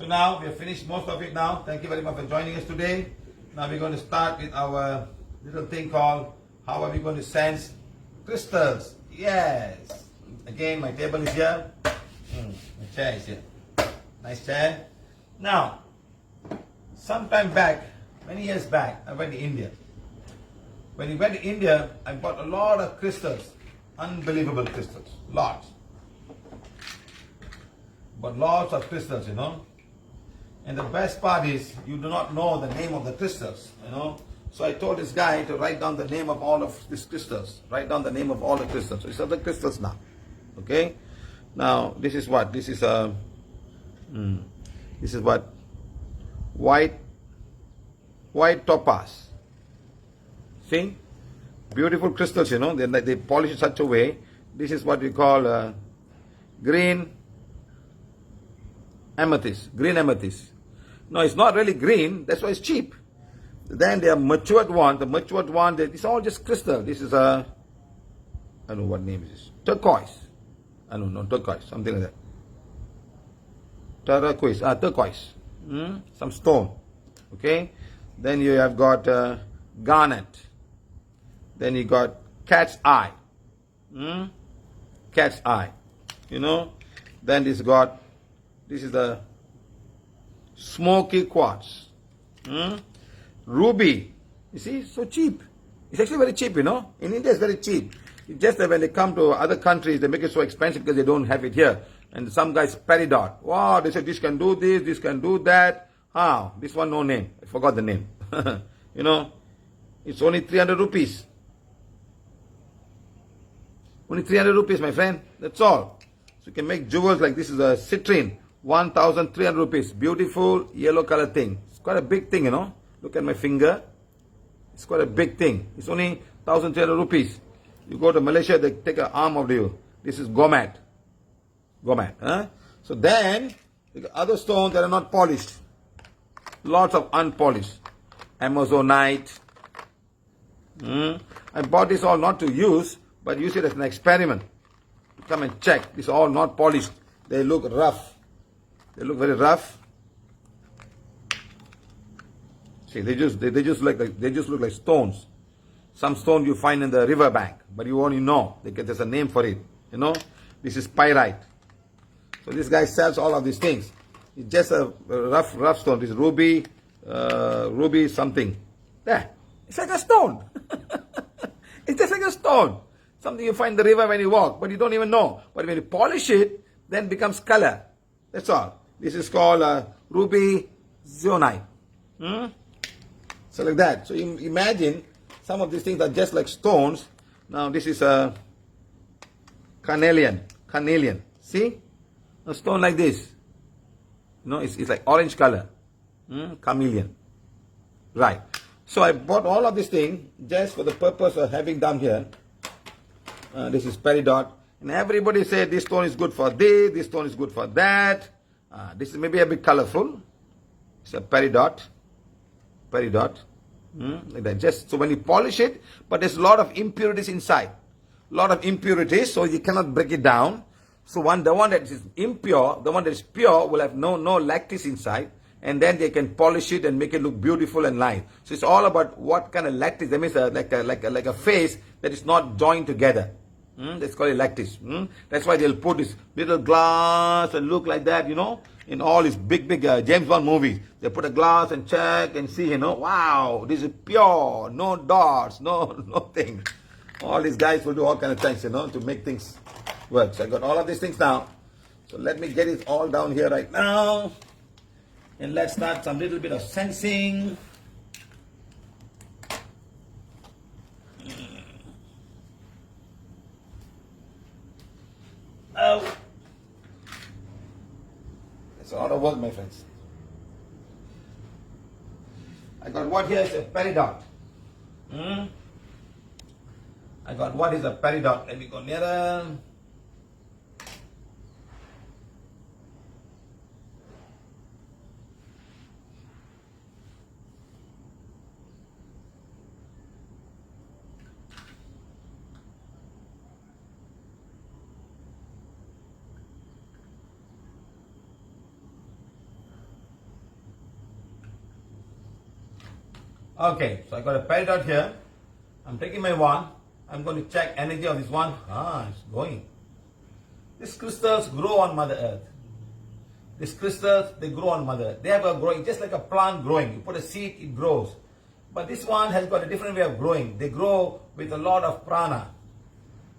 So now we have finished most of it now. Thank you very much for joining us today. Now we're going to start with our little thing called how are we going to sense crystals. Yes. Again, my table is here. My chair is here. Nice chair. Now, sometime back, many years back, I went to India. When we went to India, I bought a lot of crystals. Unbelievable crystals. Lots. But lots of crystals, And the best part is, you do not know the name of the crystals, So I told this guy to write down the name of all of these crystals. Write down the name of all the crystals. So these are the crystals now. Okay? Now, this is what? This is what? White topaz. See? Beautiful crystals, They polish in such a way. This is what we call green amethyst. Green amethyst. No, it's not really green. That's why it's cheap. Then they are matured one. The matured one, it's all just crystal. This is I don't know what name is this. Turquoise. I don't know, turquoise. Something like that. Turquoise. Some stone. Okay. Then you have got garnet. Then you got cat's eye. Cat's eye. Then this is the smoky quartz. Ruby. You see, so cheap. It's actually very cheap, In India, it's very cheap. It's just that when they come to other countries, they make it so expensive because they don't have it here. And some guys peridot. Wow, they say this can do this can do that. This one no name. I forgot the name. It's only 300 rupees. Only 300 rupees, my friend. That's all. So you can make jewels like this is a citrine. 1,300 rupees. Beautiful yellow color thing. It's quite a big thing, Look at my finger. It's quite a big thing. It's only 1,300 rupees. You go to Malaysia, they take an arm of you. This is gomat. So then, the other stones that are not polished. Lots of unpolished. Amazonite. I bought this all not to use, but use it as an experiment. Come and check. These are all not polished. They look rough. They look very rough. See, they just look like stones. Some stone you find in the river bank, but you only know. There's a name for it. This is pyrite. So this guy sells all of these things. It's just a rough stone. This ruby something. There. It's like a stone. It's just like a stone. Something you find in the river when you walk, but you don't even know. But when you polish it, then it becomes color. That's all. This is called ruby zeolite. So like that. So you imagine some of these things are just like stones. Now this is a carnelian. See? A stone like this. It's like orange color. Chameleon. Right. So I bought all of this thing just for the purpose of having down here. This is peridot. And everybody said this stone is good for this stone is good for that. This is maybe a bit colorful. It's a peridot. Like that. Just so when you polish it, but there's a lot of impurities inside. So you cannot break it down. So the one that is impure, the one that is pure will have no lattice inside. And then they can polish it and make it look beautiful and nice. So it's all about what kind of lattice. That means like a face that is not joined together. That's called a lattice. That's why they'll put this little glass and look like that, in all these big James Bond movies. They put a glass and check and see, wow, this is pure, no dots, no thing. All these guys will do all kind of things, to make things work. So I got all of these things now. So let me get it all down here right now. And let's start some little bit of sensing. Oh. It's a lot of work, my friends. I got what here is a peridot. I got what is a peridot. Let me go nearer. Okay, so I got a peridot here. I'm taking my wand. I'm going to check energy of this one. It's going. These crystals grow on Mother Earth. These crystals, they grow on Mother Earth. They have a growing, just like a plant growing. You put a seed, it grows. But this one has got a different way of growing. They grow with a lot of prana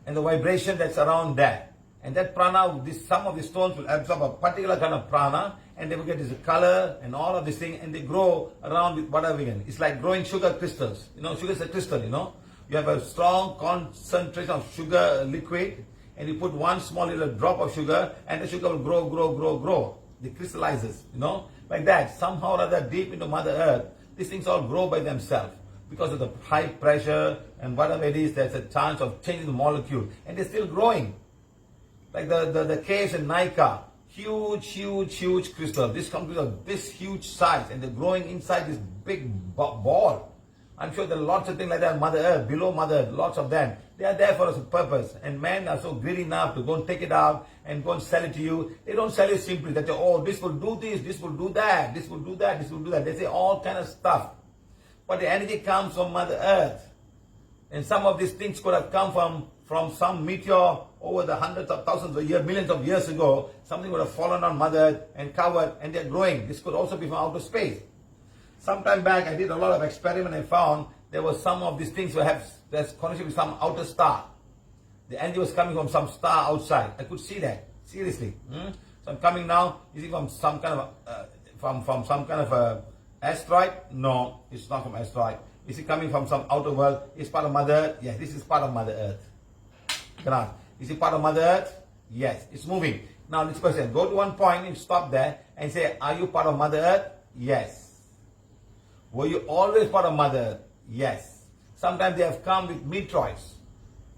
and the vibration that's around that. And that prana, some of the stones will absorb a particular kind of prana, and they will get this color and all of this thing, and they grow around with whatever. It's like growing sugar crystals. Sugar is a crystal, You have a strong concentration of sugar liquid, and you put one small little drop of sugar, and the sugar will grow. It crystallizes, like that. Somehow or other, deep into Mother Earth, these things all grow by themselves. Because of the high pressure and whatever it is, there's a chance of changing the molecule. And they're still growing. Like the caves in Nika, huge crystal. This comes with this huge size, and they're growing inside this big ball. I'm sure there are lots of things like that on Mother Earth, below Mother Earth, lots of them. They are there for a purpose. And men are so greedy enough to go and take it out and go and sell it to you. They don't sell it simply that, this will do this will do that, this will do that, this will do that. They say all kind of stuff. But the energy comes from Mother Earth. And some of these things could have come from some meteor over the hundreds of thousands of years, millions of years ago. Something would have fallen on Mother Earth and covered, and they're growing. This could also be from outer space. Sometime back, I did a lot of experiment and found there was some of these things that's connection with some outer star. The energy was coming from some star outside. I could see that, seriously. So I'm coming now. Is it from some kind of from some kind of asteroid? No, it's not from asteroid. Is it coming from some outer world? It's part of Mother Earth? Yes, this is part of Mother Earth. Is it part of Mother Earth? Yes, it's moving. Now this question, go to one point and stop there and say, are you part of Mother Earth? Yes. Were you always part of Mother Earth? Yes. Sometimes they have come with meteoroids.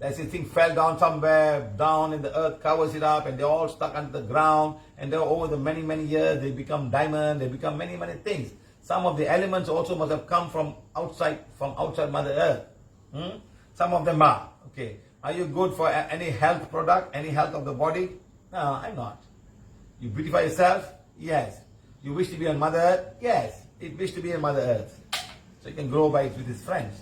As this thing fell down somewhere, down, and the earth covers it up, and they're all stuck under the ground, and over the many years, they become diamond, they become many things. Some of the elements also must have come from outside Mother Earth. Some of them are. Okay. Are you good for any health product, any health of the body? No, I'm not. You beautify yourself? Yes. You wish to be on Mother Earth? Yes. It wish to be on Mother Earth. So you can grow by it with his friends.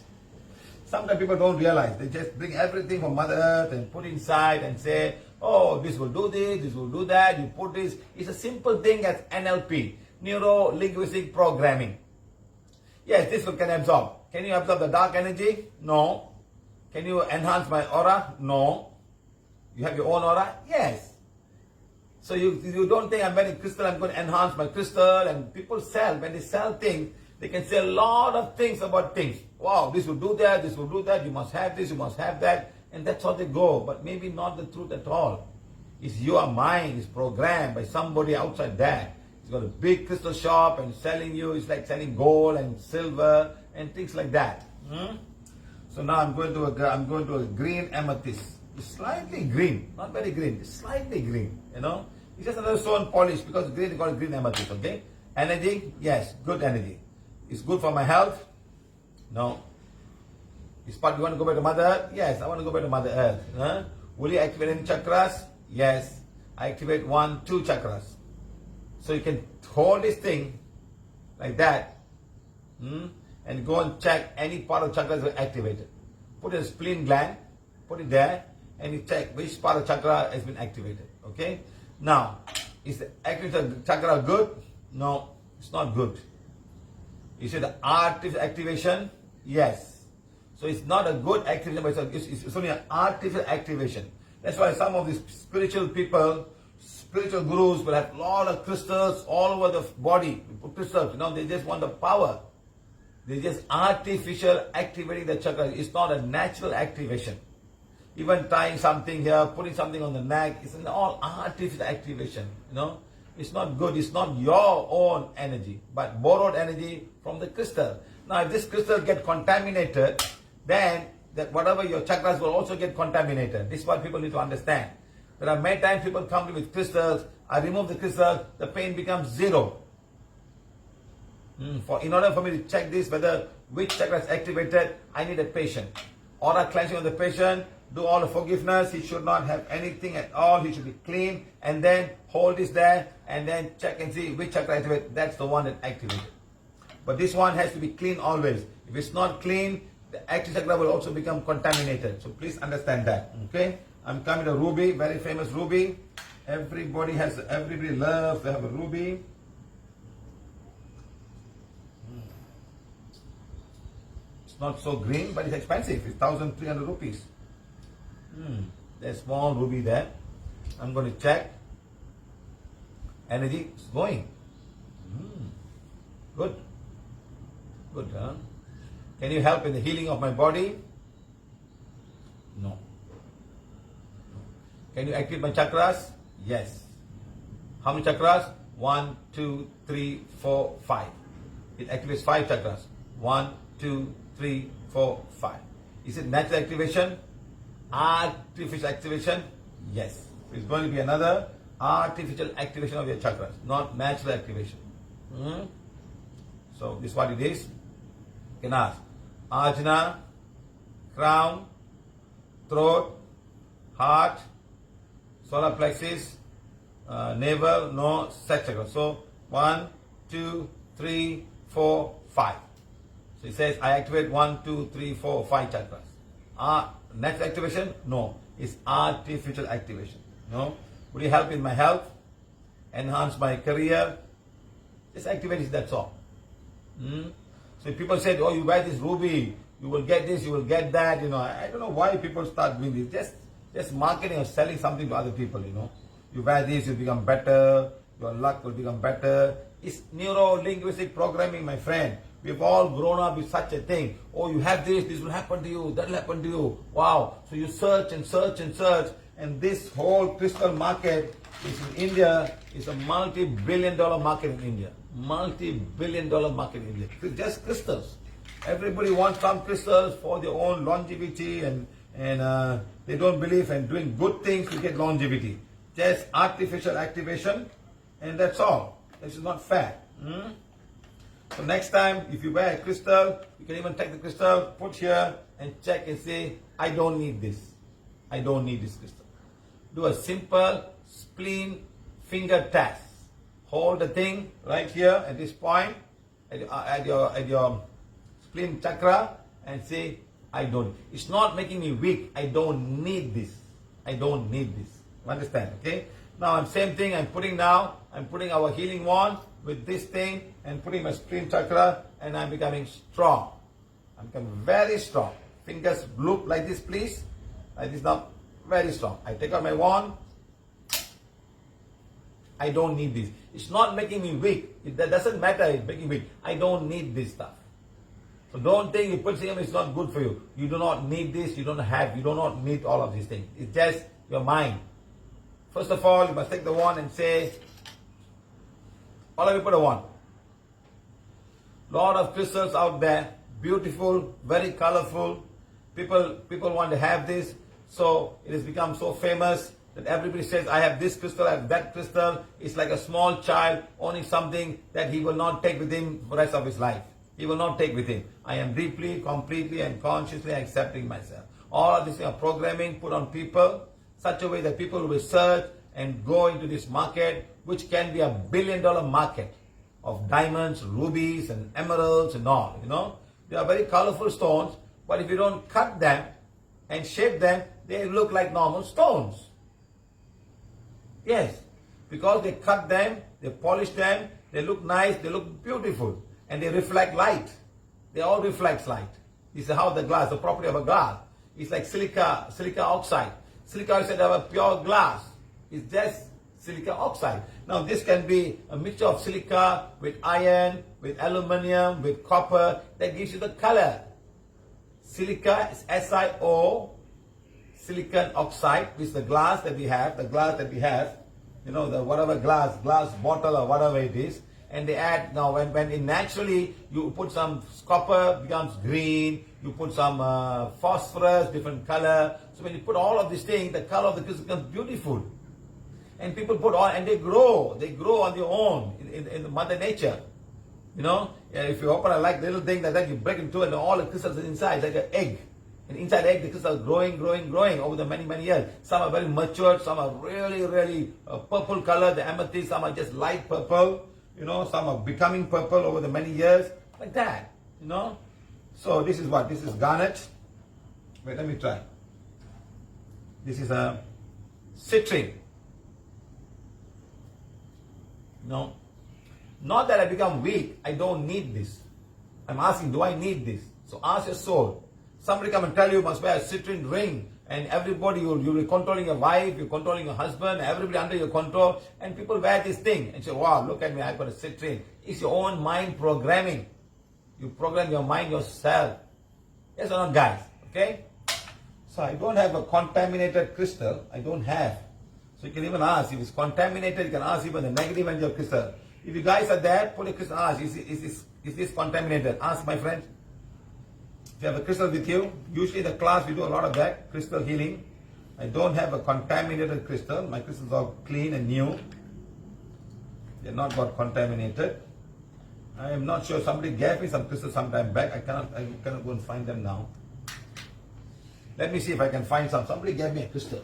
Sometimes people don't realize. They just bring everything from Mother Earth and put inside and say, oh, this will do this will do that. You put this. It's a simple thing as NLP. Neuro-linguistic programming. Yes, this one can absorb. Can you absorb the dark energy? No. Can you enhance my aura? No. You have your own aura? Yes. So you don't think I'm wearing crystal, I'm going to enhance my crystal. And people sell, when they sell things, they can say a lot of things about things. Wow, this will do that, you must have this, you must have that. And that's how they go, but maybe not the truth at all. It's your mind, it's programmed by somebody outside there. He's got a big crystal shop and selling you, it's like selling gold and silver and things like that. So now I'm going to a green amethyst. It's slightly green, not very green, it's slightly green, It's just another stone polish because green, they call it green amethyst, okay? Energy, yes, good energy. It's good for my health? No. You want to go back to Mother Earth? Yes, I want to go back to Mother Earth. Will you activate any chakras? Yes. I activate 1, 2 chakras. So you can hold this thing like that and go and check any part of chakras are activated. Put a spleen gland, put it there, and you check which part of chakra has been activated. Okay? Now, is the activated chakra good? No, it's not good. You see the artificial activation? Yes. So it's not a good activation, but it's only an artificial activation. That's why some of these spiritual people, spiritual gurus will have a lot of crystals all over the body. Crystals, they just want the power. They just artificial activating the chakra. It's not a natural activation. Even tying something here, putting something on the neck, it's an all artificial activation. It's not good. It's not your own energy, but borrowed energy from the crystal. Now, if this crystal gets contaminated, then that whatever your chakras will also get contaminated. This is what people need to understand. There are many times people come to me with crystals. I remove the crystal, the pain becomes 0. In order for me to check this, which chakra is activated, I need a patient. Aura cleansing of the patient, do all the forgiveness. He should not have anything at all. He should be clean. And then hold this there and then check and see which chakra activated. That's the one that activated. But this one has to be clean always. If it's not clean, the active chakra will also become contaminated. So please understand that. Okay? I'm coming to ruby, very famous ruby. Everybody loves to have a ruby. It's not so green, but it's expensive. It's 1,300 rupees. There's small ruby there. I'm going to check. Energy is going. Good. Good, huh? Can you help in the healing of my body? No. Can you activate my chakras? Yes. How many chakras? 1, 2, 3, 4, 5. It activates 5 chakras. 1, 2, 3, 4, 5. Is it natural activation? Artificial activation? Yes. It's going to be another artificial activation of your chakras, not natural activation. So this is what it is. You can ask. Ajna, crown, throat, heart, solar plexus, navel, nose, sex chakra. So 1, 2, 3, 4, 5. So it says I activate 1, 2, 3, 4, 5 chakras. Natural activation? No. It's artificial activation. No. Would you help in my health? Enhance my career? Just activate it, that's all. So people said, oh, you buy this ruby, you will get this, you will get that, I don't know why people start doing this. Just marketing or selling something to other people, You buy this, you become better, your luck will become better. It's neuro-linguistic programming, my friend. We've all grown up with such a thing. Oh, you have this will happen to you, that will happen to you. Wow. So you search and search and search. And this whole crystal market is in India, is a multi-billion-dollar market in India. Multi-billion-dollar market in India. It's just crystals. Everybody wants some crystals for their own longevity and they don't believe in doing good things to get longevity. Just artificial activation and that's all. This is not fair. So next time, if you buy a crystal, you can even take the crystal, put here and check and say, I don't need this. I don't need this crystal. Do a simple spleen finger test. Hold the thing right here at this point, at your spleen chakra and say, I don't. It's not making me weak. I don't need this. I don't need this. Understand? Okay? Now, same thing I'm putting our healing wand with this thing and putting my spleen chakra and I'm becoming strong. I'm becoming very strong. Fingers loop like this, please. Like this now. Very strong. I take out my wand. I don't need this. It's not making me weak. That doesn't matter. It's making me weak. I don't need this stuff. So don't think you put something it's not good for you. You do not need this. You do not need all of these things. It's just your mind. First of all, you must take the wand and say, all of you put a wand. Lot of crystals out there. Beautiful, very colorful. People want to have this. So it has become so famous that everybody says, I have this crystal, I have that crystal. It's like a small child owning something that he will not take with him for the rest of his life. He will not take with him. I am deeply, completely and consciously accepting myself. All of this programming put on people such a way that people will search and go into this market, which can be $1 billion market of diamonds, rubies and emeralds and all, They are very colorful stones, but if you don't cut them and shape them, they look like normal stones. Yes, because they cut them, they polish them, they look nice, they look beautiful, and they reflect light. They all reflect light. This is how the property of a glass. It's like silica oxide. Silica oxide have a pure glass. It's just silica oxide. Now this can be a mixture of silica with iron, with aluminium, with copper, that gives you the color. Silica is SiO, silicon oxide, which is the glass that we have, the whatever glass bottle or whatever it is, and they add, now when naturally you put some copper, becomes green, you put some phosphorus, different color, so when you put all of these things, the color of the crystal becomes beautiful. And people put on, and they grow on their own, in the mother nature. If you open a little thing like that, you break into it and all the crystals inside, it's like an egg. And inside the egg, the crystals are growing over the many, many years. Some are very matured, some are really, really purple color, the amethyst, some are just light purple. Some are becoming purple over the many years. Like that, you know. So this is what? This is garnet. Wait, let me try. This is a citrine. No. Not that I become weak. I don't need this. I'm asking, do I need this? So ask your soul. Somebody come and tell you must wear a citrine ring, and everybody, you'll be controlling your wife, you're controlling your husband, everybody under your control, and people wear this thing and say, wow, look at me, I've got a citrine. It's your own mind programming. You program your mind yourself. Yes or not, guys? Okay? So I don't have a contaminated crystal. I don't have. So you can even ask, if it's contaminated, you can ask even the negative energy of crystal. If you guys are there, put a crystal, ask, is this contaminated? Ask, my friend. If you have a crystal with you, usually in the class we do a lot of that, crystal healing. I don't have a contaminated crystal. My crystals are clean and new. They're not got contaminated. I am not sure. Somebody gave me some crystals some time back. I cannot go and find them now. Let me see if I can find some. Somebody gave me a crystal.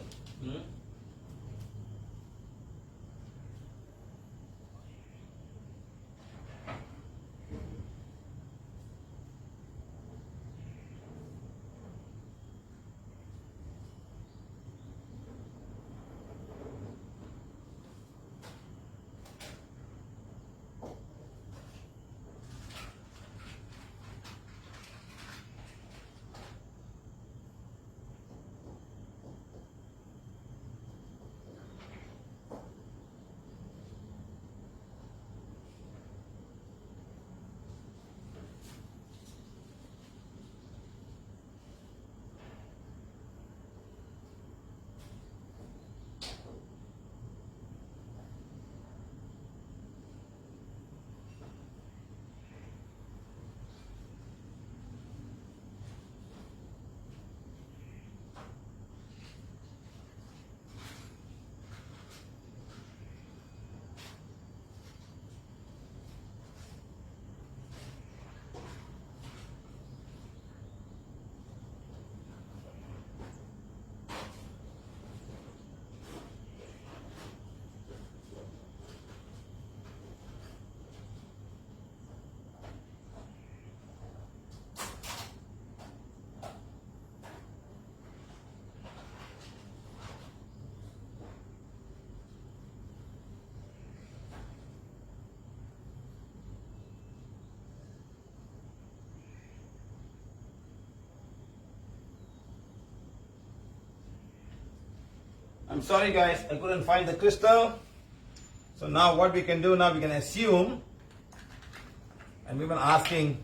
I'm sorry guys, I couldn't find the crystal. So now what we can do now, we can assume, and we've been asking,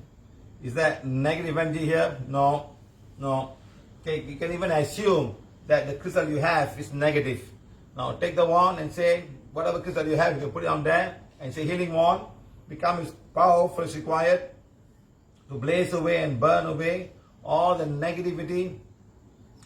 is that negative energy here? No, no. Okay, you can even assume that the crystal you have is negative. Now take the wand and say, whatever crystal you have, you can put it on there and say healing wand, become its power first required to blaze away and burn away all the negativity,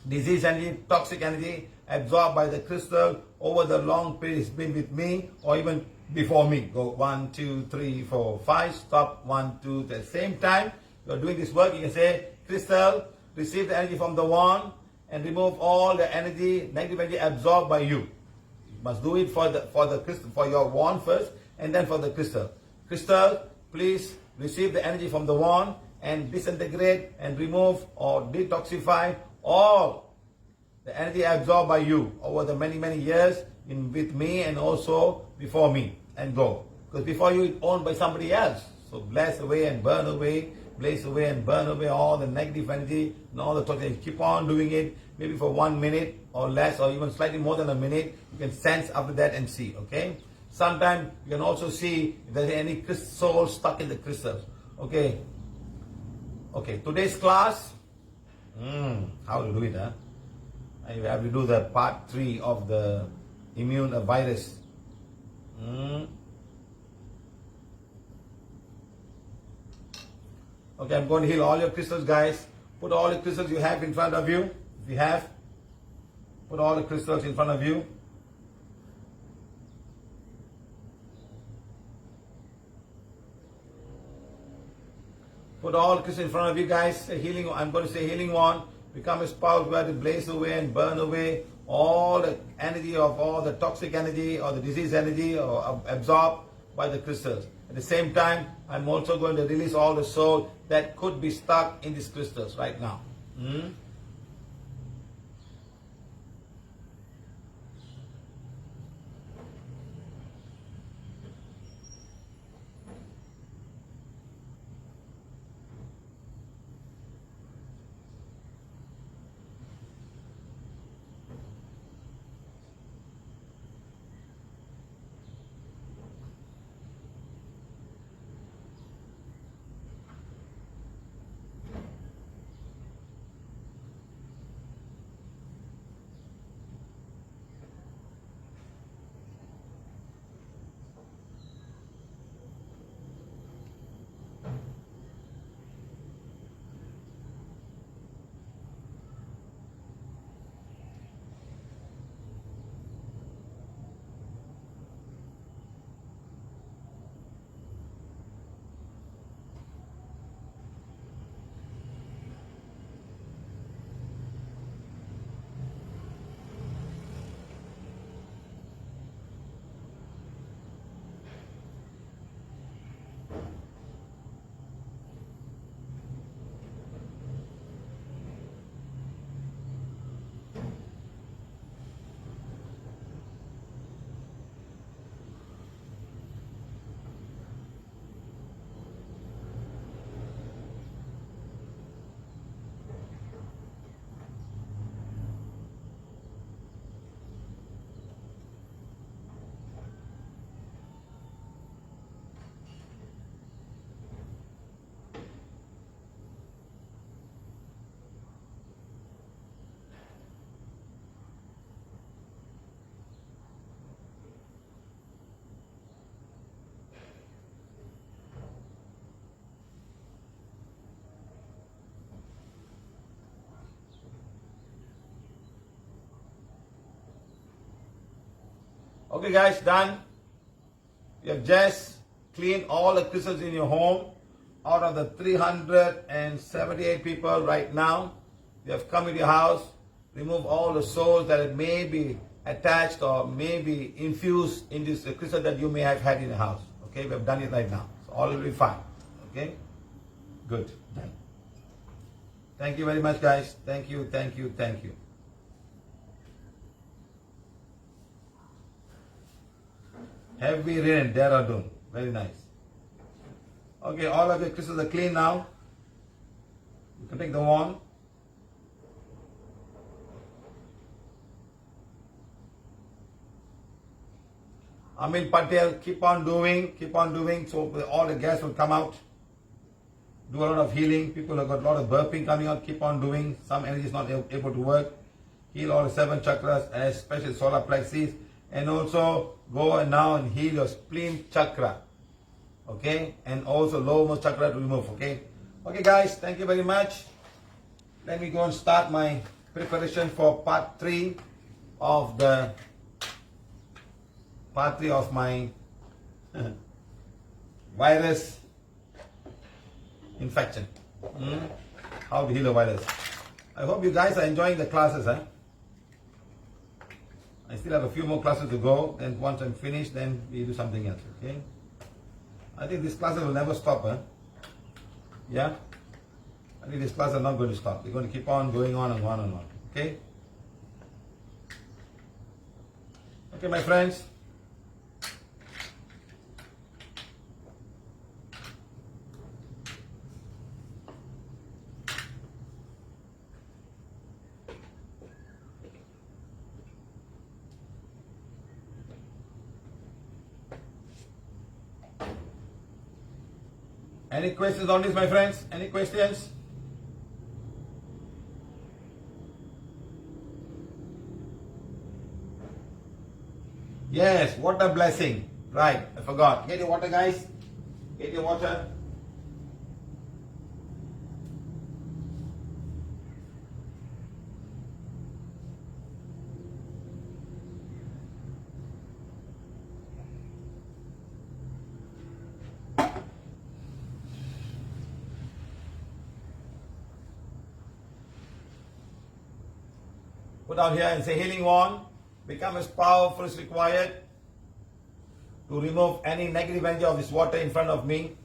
disease energy, toxic energy absorbed by the crystal over the long period it's been with me or even before me. Go 1, 2, 3, 4, 5. Stop 1, 2. At the same time you're doing this work, you can say, crystal, receive the energy from the wand and remove all the energy, negative energy absorbed by you. You must do it for the crystal, for your wand first, and then for the crystal. Crystal, please receive the energy from the wand and disintegrate and remove or detoxify all the energy absorbed by you over the many years with me and also before me, and go. Because before you it's owned by somebody else. So blaze away and burn away, blaze away and burn away all the negative energy and all the toxic. Keep on doing it, maybe for 1 minute or less or even slightly more than a minute. You can sense after that and see, okay? Sometimes you can also see if there's any soul stuck in the crystals. Okay. Okay, today's class, how to do it, huh? I have to do the part 3 of the immune virus. Okay, I'm going to heal all your crystals, guys. Put all the crystals you have in front of you. If you have, put all the crystals in front of you. Put all the crystals in front of you, guys. A healing. I'm going to say healing wand. Become a spout where to blaze away and burn away all the energy of all the toxic energy or the disease energy or absorbed by the crystals. At At the same time, I'm also going to release all the soul that could be stuck in these crystals right now. Okay guys, done. You have just cleaned all the crystals in your home. Out of the 378 people right now, you have come into your house, remove all the souls that may be attached or may be infused in this crystal that you may have had in the house. Okay, we have done it right now. So all will be fine. Okay, good, done. Thank you very much guys. Thank you, thank you, thank you. Heavy rain, Dehradun. Very nice. Okay, all of your crystals are clean now. You can take the wand. Amin Patel, keep on doing, so all the gas will come out. Do a lot of healing. People have got a lot of burping coming out. Keep on doing. Some energy is not able to work. Heal all the 7 chakras, especially solar plexus. And also go now and heal your spleen chakra. Okay? And also lowermost chakra to remove. Okay? Okay guys, thank you very much. Let me go and start my preparation for part 3 of my virus infection. How to heal a virus. I hope you guys are enjoying the classes. I still have a few more classes to go. Then once I'm finished, then we do something else. Okay? I think these classes will never stop. Yeah? I think these classes are not going to stop. They're going to keep on going on and on and on. Okay? Okay, my friends. Any questions on this, my friends? Any questions? Yes, what a blessing. Right, I forgot. Get your water, guys. Get your water. Put out here and say healing wand. Become as powerful as required. to remove any negative energy of this water in front of me,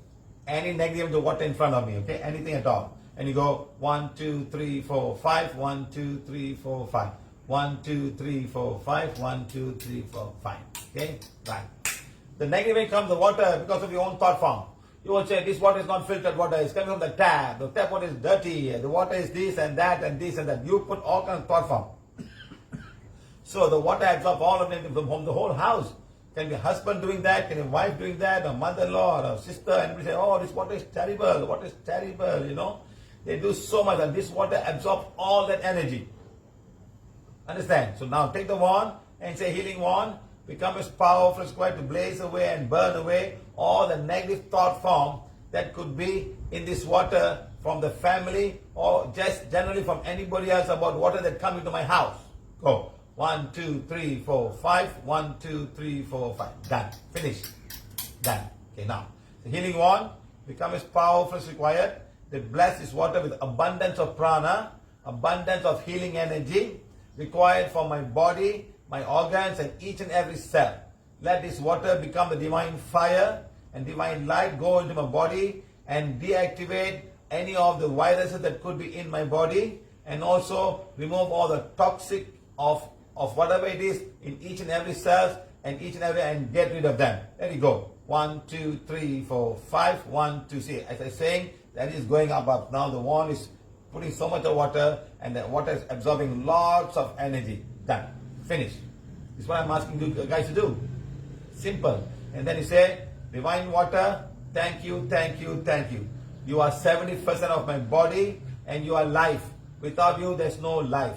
any negative of the water in front of me, okay, anything at all. And you go 1, 2, 3, 4, 5, 1, 2, 3, 4, 5, 1, 2, 3, 4, 5, 1, 2, 3, 4, 5, okay, right. The negative energy comes the water because of your own thought form. You will say, this water is not filtered water, it's coming from the tap water is dirty, the water is this and that and this and that. You put all kinds of thought form. So the water absorbs all of it from the whole house. Can be a husband doing that, can be a wife doing that, a mother-in-law or a sister, and we say, oh, this water is terrible, water is terrible, you know. They do so much, and this water absorbs all that energy. Understand? So now take the wand and say, healing wand, become as powerful as required to blaze away and burn away all the negative thought form that could be in this water from the family or just generally from anybody else about water that come into my house. Go. 1, 2, 3, 4, 5. 1, 2, 3, 4, 5. Done. Finish. Done. Okay, now. The healing wand, become as powerful as required. They bless this water with abundance of prana, abundance of healing energy required for my body, my organs, and each and every cell. Let this water become the divine fire and divine light go into my body and deactivate any of the viruses that could be in my body, and also remove all the toxic of whatever it is in each and every cell and each and every, and get rid of them. There you go. 1, 2, 3, 4, 5. 1, 2, see. As I'm saying, that is going up. Now the wand is putting so much of water, and the water is absorbing lots of energy. Done. Finish. This is what I'm asking you guys to do. Simple. And then you say, divine water, thank you, thank you, thank you. You are 70% of my body and you are life. Without you, there's no life.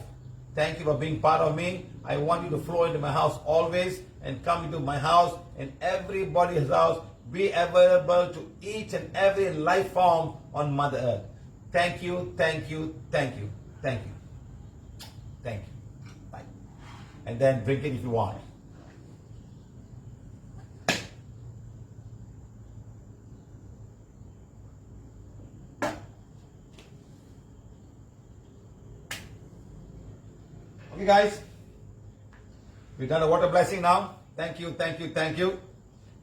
Thank you for being part of me. I want you to flow into my house always and come into my house and everybody's house. Be available to each and every life form on Mother Earth. Thank you, thank you, thank you, thank you. Thank you. Bye. And then drink it if you want. Okay guys, we've done a water blessing now. Thank you, thank you, thank you.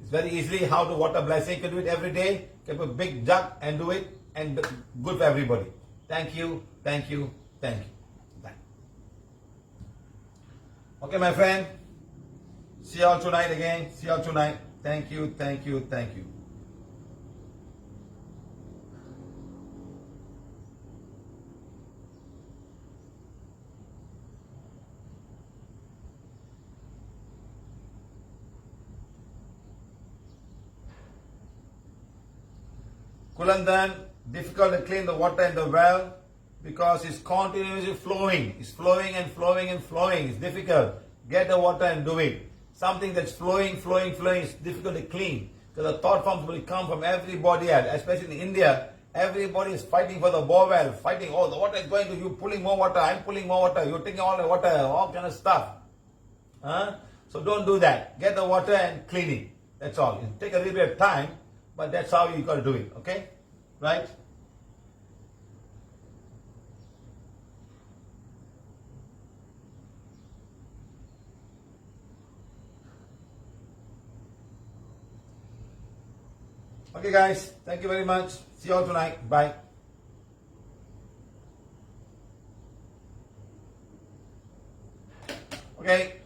It's very easily how to water blessing. You can do it every day. You can put a big jug and do it, and good for everybody. Thank you, thank you, thank you. Bye. Okay my friend, see you all tonight again. See you all tonight. Thank you, thank you, thank you. Kulandan, difficult to clean the water in the well because it's continuously flowing. It's flowing and flowing and flowing. It's difficult. Get the water and do it. Something that's flowing is difficult to clean because the thought forms will come from everybody else, especially in India. Everybody is fighting for the bore well, fighting, oh, the water is going to you, pulling more water, I'm pulling more water, you're taking all the water, all kind of stuff. So don't do that. Get the water and clean it. That's all. It'll take a little bit of time, but that's how you got to do it, okay? Right? Okay guys, thank you very much. See you all tonight. Bye. Okay.